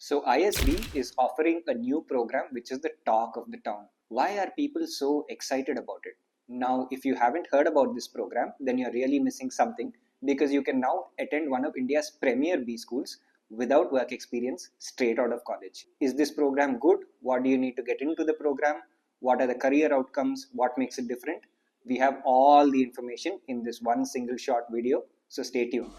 So ISB is offering a new program which is the talk of the town. Why are people so excited about it? Now, if you haven't heard about this program, then you're really missing something because you can now attend one of India's premier B schools without work experience straight out of college. Is this program good? What do you need to get into the program? What are the career outcomes? What makes it different? We have all the information in this one single short video, so stay tuned.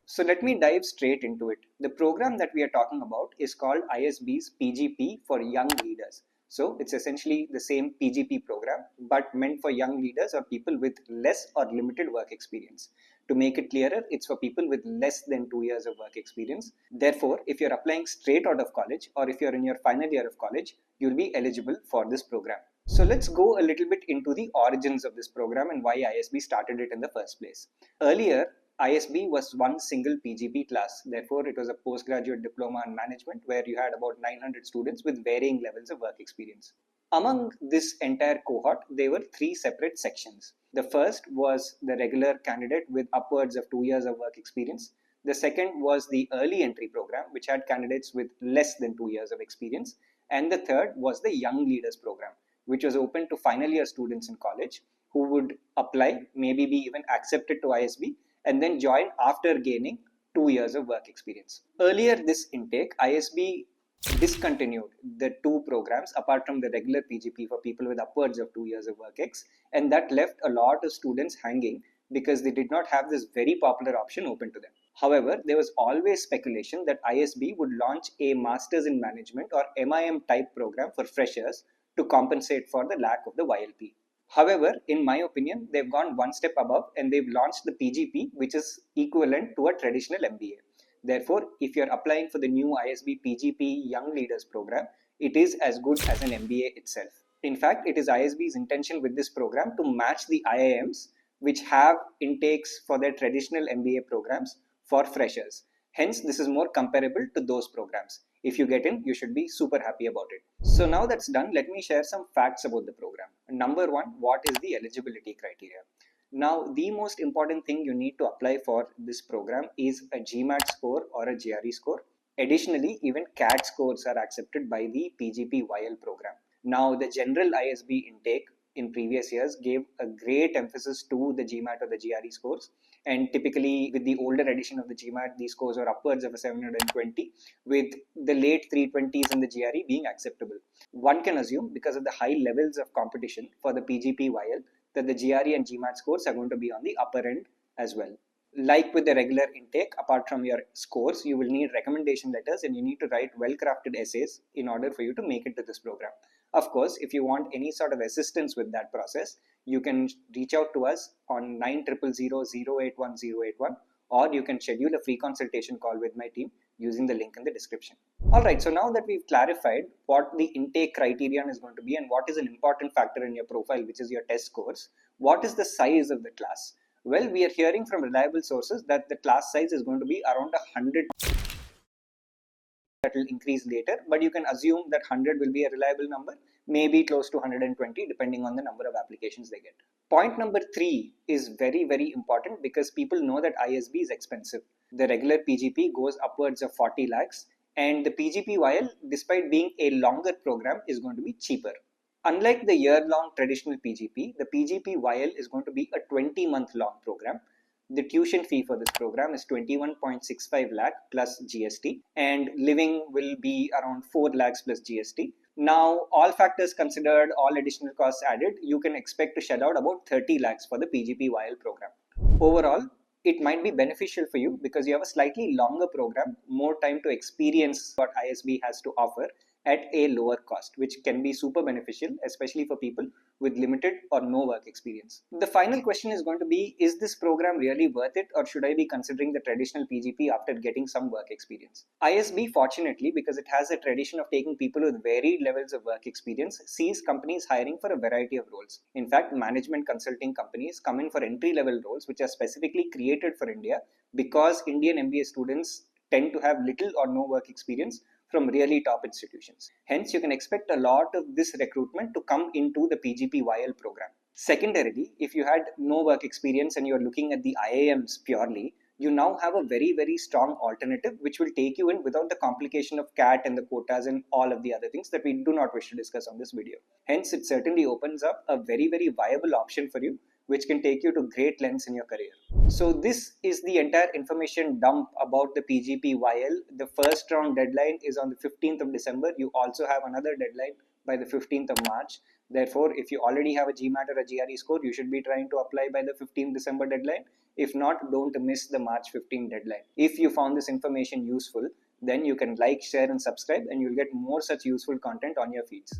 So let me dive straight into it. The program that we are talking about is called ISB's PGP for Young Leaders. So it's essentially the same PGP program, but meant for young leaders or people with less or limited work experience. To make it clearer, it's for people with less than 2 years of work experience. Therefore, if you're applying straight out of college or if you're in your final year of college, you'll be eligible for this program. So let's go a little bit into the origins of this program and why ISB started it in the first place. Earlier, ISB was one single PGP class. Therefore, it was a postgraduate diploma in management where you had about 900 students with varying levels of work experience. Among this entire cohort, there were 3 separate sections. The first was the regular candidate with upwards of 2 years of work experience. The second was the early entry program, which had candidates with less than 2 years of experience. And the third was the young leaders program, which was open to final year students in college who would apply, maybe be even accepted to ISB, and then join after gaining 2 years of work experience. Earlier this intake, ISB discontinued the 2 programs apart from the regular PGP for people with upwards of 2 years of work ex, and that left a lot of students hanging because they did not have this very popular option open to them. However, there was always speculation that ISB would launch a Masters in Management or MIM type program for freshers to compensate for the lack of the YLP. However, in my opinion, they've gone one step above and they've launched the PGP, which is equivalent to a traditional MBA. Therefore, if you're applying for the new ISB PGP Young Leaders program, it is as good as an MBA itself. In fact, it is ISB's intention with this program to match the IIMs, which have intakes for their traditional MBA programs for freshers. Hence, this is more comparable to those programs. If you get in, you should be super happy about it. So now that's done, let me share some facts about the program. Number 1, what is the eligibility criteria? Now, the most important thing you need to apply for this program is a GMAT score or a GRE score. Additionally, even CAT scores are accepted by the PGP-YL program. Now, the general ISB intake in previous years gave a great emphasis to the GMAT or the GRE scores, and typically with the older edition of the GMAT, these scores are upwards of a 720, with the late 320s in the GRE being acceptable. One can assume, because of the high levels of competition for the PGP-YL, that the GRE and GMAT scores are going to be on the upper end as well. Like with the regular intake, apart from your scores, you will need recommendation letters and you need to write well-crafted essays in order for you to make it to this program. Of course, if you want any sort of assistance with that process, you can reach out to us on 9000081081, or you can schedule a free consultation call with my team using the link in the description. Alright, so now that we've clarified what the intake criterion is going to be and what is an important factor in your profile, which is your test scores, what is the size of the class? Well, we are hearing from reliable sources that the class size is going to be around 100. That will increase later, but you can assume that 100 will be a reliable number, maybe close to 120 depending on the number of applications they get. Point number 3 is very, very important because people know that ISB is expensive. The regular PGP goes upwards of 40 lakhs and the PGP-YL, despite being a longer program, is going to be cheaper. Unlike the year-long traditional PGP, the PGP-YL is going to be a 20-month long program. The tuition fee for this program is 21.65 lakh plus GST, and living will be around 4 lakhs plus GST. Now, all factors considered, all additional costs added, you can expect to shell out about 30 lakhs for the PGP-YL program. Overall, it might be beneficial for you because you have a slightly longer program, more time to experience what ISB has to offer at a lower cost, which can be super beneficial, especially for people with limited or no work experience. The final question is going to be, is this program really worth it, or should I be considering the traditional PGP after getting some work experience? ISB, fortunately, because it has a tradition of taking people with varied levels of work experience, sees companies hiring for a variety of roles. In fact, management consulting companies come in for entry-level roles which are specifically created for India because Indian MBA students tend to have little or no work experience from really top institutions. Hence, you can expect a lot of this recruitment to come into the PGP-YL program. Secondarily, if you had no work experience and you're looking at the IIMs purely, you now have a very, very strong alternative which will take you in without the complication of CAT and the quotas and all of the other things that we do not wish to discuss on this video. Hence, it certainly opens up a very, very viable option for you, which can take you to great lengths in your career. So this is the entire information dump about the PGP-YL. The first round deadline is on the 15th of December. You also have another deadline by the 15th of March. Therefore, if you already have a GMAT or a GRE score, you should be trying to apply by the 15th December deadline. If not, don't miss the March 15 deadline. If you found this information useful, then you can like, share and subscribe, and you'll get more such useful content on your feeds.